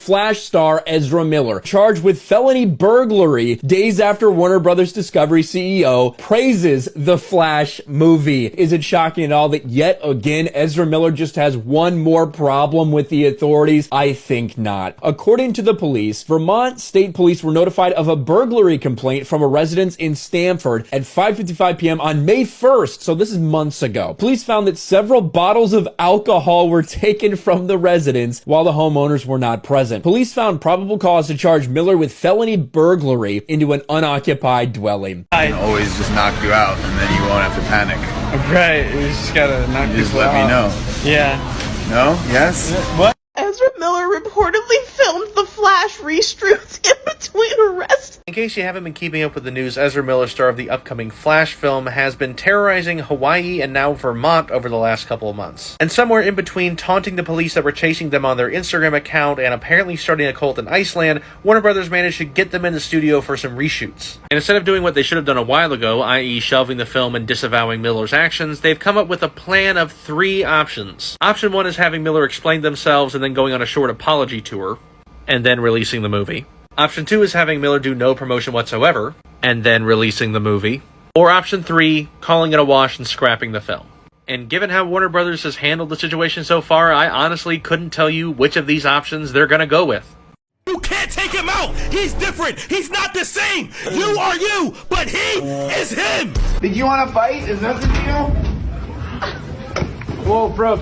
Flash star Ezra Miller, charged with felony burglary days after Warner Brothers Discovery CEO praises the Flash movie. Is it shocking at all that yet again Ezra Miller just has one more problem with the authorities? I think not. According to the police, Vermont State Police were notified of a burglary complaint from a residence in Stanford at 5:55 p.m. on May 1st, so this is months ago. Police found that several bottles of alcohol were taken from the residence while the homeowners were not present. Police found probable cause to charge Miller with felony burglary into an unoccupied dwelling. I can always just knock you out, and then you won't have to panic. Right, you just gotta knock people out. Just let me know. Yeah. No? Yes? What? Ezra Miller reportedly filmed the Flash reshoots in between arrests. In case you haven't been keeping up with the news, Ezra Miller, star of the upcoming Flash film, has been terrorizing Hawaii and now Vermont over the last couple of months. And somewhere in between taunting the police that were chasing them on their Instagram account and apparently starting a cult in Iceland, Warner Brothers managed to get them in the studio for some reshoots. And instead of doing what they should have done a while ago, i.e. shelving the film and disavowing Miller's actions, they've come up with a plan of 3 options. Option 1 is having Miller explain themselves and then going on a short apology tour, and then releasing the movie. Option 2 is having Miller do no promotion whatsoever, and then releasing the movie. Or option 3, calling it a wash and scrapping the film. And given how Warner Brothers has handled the situation so far, I honestly couldn't tell you which of these options they're gonna go with. You can't take him out! He's different! He's not the same! You are you, but he is him! Did you want to fight? Is that the deal? Whoa, bro.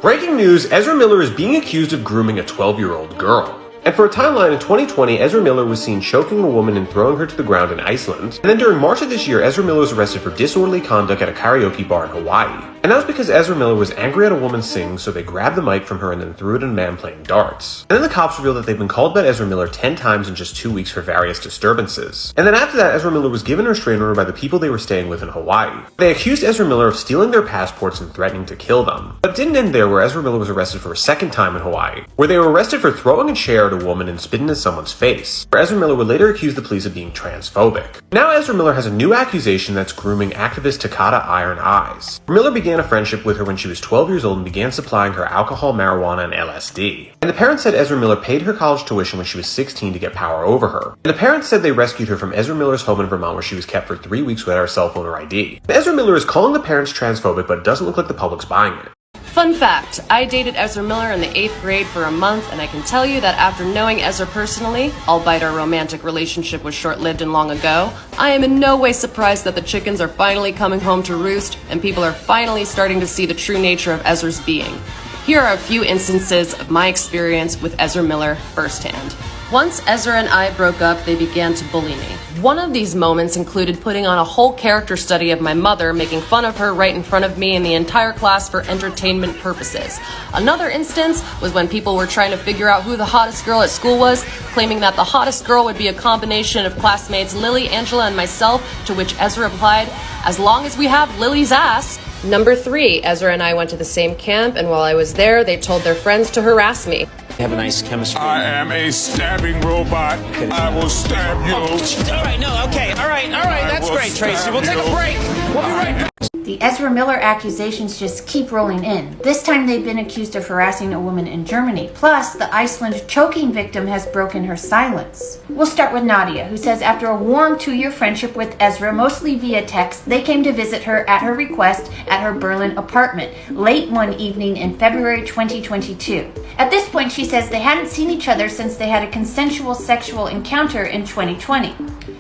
Breaking news, Ezra Miller is being accused of grooming a 12-year-old girl. And for a timeline in 2020, Ezra Miller was seen choking a woman and throwing her to the ground in Iceland. And then during March of this year, Ezra Miller was arrested for disorderly conduct at a karaoke bar in Hawaii. And that was because Ezra Miller was angry at a woman singing, so they grabbed the mic from her and then threw it at a man playing darts. And then the cops revealed that they've been called by Ezra Miller 10 times in just 2 weeks for various disturbances. And then after that, Ezra Miller was given a restraining order by the people they were staying with in Hawaii. They accused Ezra Miller of stealing their passports and threatening to kill them. But it didn't end there, where Ezra Miller was arrested for a second time in Hawaii, where they were arrested for throwing a chair at a woman and spitting in someone's face, where Ezra Miller would later accuse the police of being transphobic. Now Ezra Miller has a new accusation that's grooming activist Takata Iron Eyes. Miller began a friendship with her when she was 12 years old and began supplying her alcohol, marijuana, and LSD. And the parents said Ezra Miller paid her college tuition when she was 16 to get power over her. And the parents said they rescued her from Ezra Miller's home in Vermont, where she was kept for 3 weeks without her cell phone or ID. And Ezra Miller is calling the parents transphobic, but it doesn't look like the public's buying it. Fun fact, I dated Ezra Miller in the 8th grade for a month, and I can tell you that after knowing Ezra personally, albeit our romantic relationship was short-lived and long ago, I am in no way surprised that the chickens are finally coming home to roost, and people are finally starting to see the true nature of Ezra's being. Here are a few instances of my experience with Ezra Miller firsthand. Once Ezra and I broke up, they began to bully me. One of these moments included putting on a whole character study of my mother, making fun of her right in front of me and the entire class for entertainment purposes. Another instance was when people were trying to figure out who the hottest girl at school was, claiming that the hottest girl would be a combination of classmates Lily, Angela, and myself, to which Ezra replied, "As long as we have Lily's ass." Number 3, Ezra and I went to the same camp, and while I was there, they told their friends to harass me. Have a nice chemistry. I am a stabbing robot. I will stab you. All right, no, okay, all right, that's great, Tracy. We'll take a break. We'll be right back. The Ezra Miller accusations just keep rolling in. This time they've been accused of harassing a woman in Germany. Plus, the Iceland choking victim has broken her silence. We'll start with Nadia, who says after a warm 2-year friendship with Ezra, mostly via text, they came to visit her at her request at her Berlin apartment late one evening in February 2022. At this point, she says they hadn't seen each other since they had a consensual sexual encounter in 2020.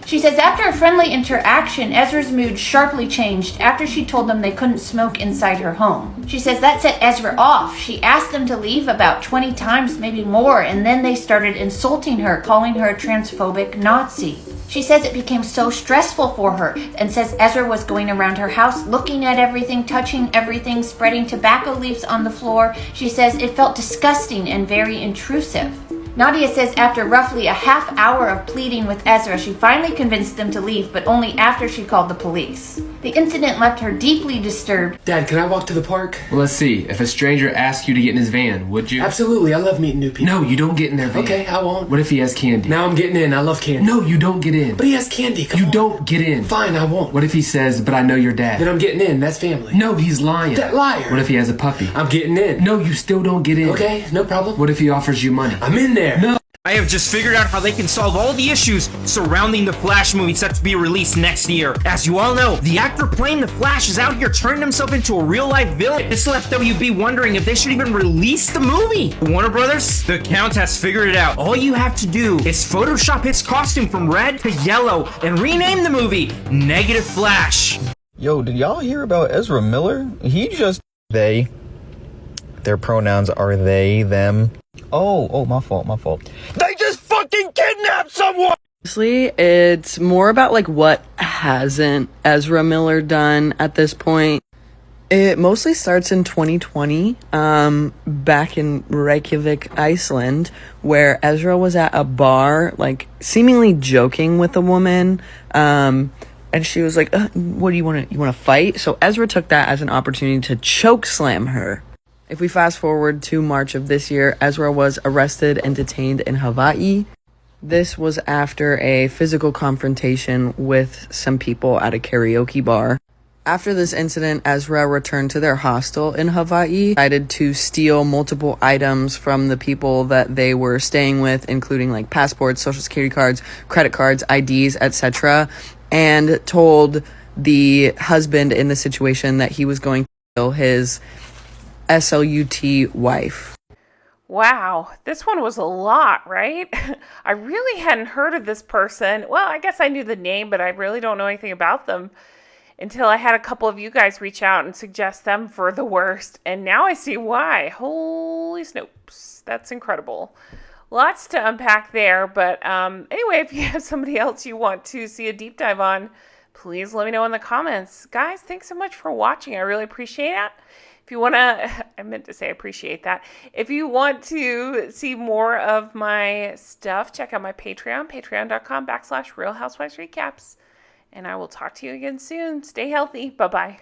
She says after a friendly interaction, Ezra's mood sharply changed after she told them they couldn't smoke inside her home. She says that set Ezra off. She asked them to leave about 20 times, maybe more, and then they started insulting her, calling her a transphobic Nazi. She says it became so stressful for her, and says Ezra was going around her house looking at everything, touching everything, spreading tobacco leaves on the floor. She says it felt disgusting and very intrusive. Nadia says after roughly a half hour of pleading with Ezra, she finally convinced them to leave, but only after she called the police. The incident left her deeply disturbed. Dad, can I walk to the park? Well, let's see. If a stranger asked you to get in his van, would you? Absolutely, I love meeting new people. No, you don't get in their van. Okay, I won't. What if he has candy? Now I'm getting in, I love candy. No, you don't get in. But he has candy, come on. You don't get in. Fine, I won't. What if he says, but I know your dad? Then I'm getting in, that's family. No, he's lying. That liar. What if he has a puppy? I'm getting in. No, you still don't get in. Okay, no problem. What if he offers you money? I'm in there. No. I have just figured out how they can solve all the issues surrounding the Flash movie set to be released next year. As you all know, the actor playing the Flash is out here turning himself into a real-life villain. This left WB wondering if they should even release the movie. Warner Brothers, the Count has figured it out. All you have to do is Photoshop his costume from red to yellow and rename the movie Negative Flash. Yo, did y'all hear about Ezra Miller? He just... They. Their pronouns are they, them. Oh, my fault. They just fucking kidnapped someone! Honestly, it's more about like what hasn't Ezra Miller done at this point. It mostly starts in 2020, back in Reykjavik, Iceland, where Ezra was at a bar, like seemingly joking with a woman, and she was like, what do you want to fight? So Ezra took that as an opportunity to choke slam her. If we fast forward to March of this year, Ezra was arrested and detained in Hawaii. This was after a physical confrontation with some people at a karaoke bar. After this incident, Ezra returned to their hostel in Hawaii, decided to steal multiple items from the people that they were staying with, including like passports, social security cards, credit cards, IDs, etc., and told the husband in the situation that he was going to kill his SLUT wife. Wow, this one was a lot, right? I really hadn't heard of this person. Well, I guess I knew the name, but I really don't know anything about them until I had a couple of you guys reach out and suggest them for the worst. And now I see why. Holy snopes. That's incredible. Lots to unpack there. But anyway, if you have somebody else you want to see a deep dive on, please let me know in the comments. Guys, thanks so much for watching. I really appreciate it. If you want to, I meant to say appreciate that. If you want to see more of my stuff, check out my Patreon, patreon.com/Real Housewives Recaps. And I will talk to you again soon. Stay healthy. Bye-bye.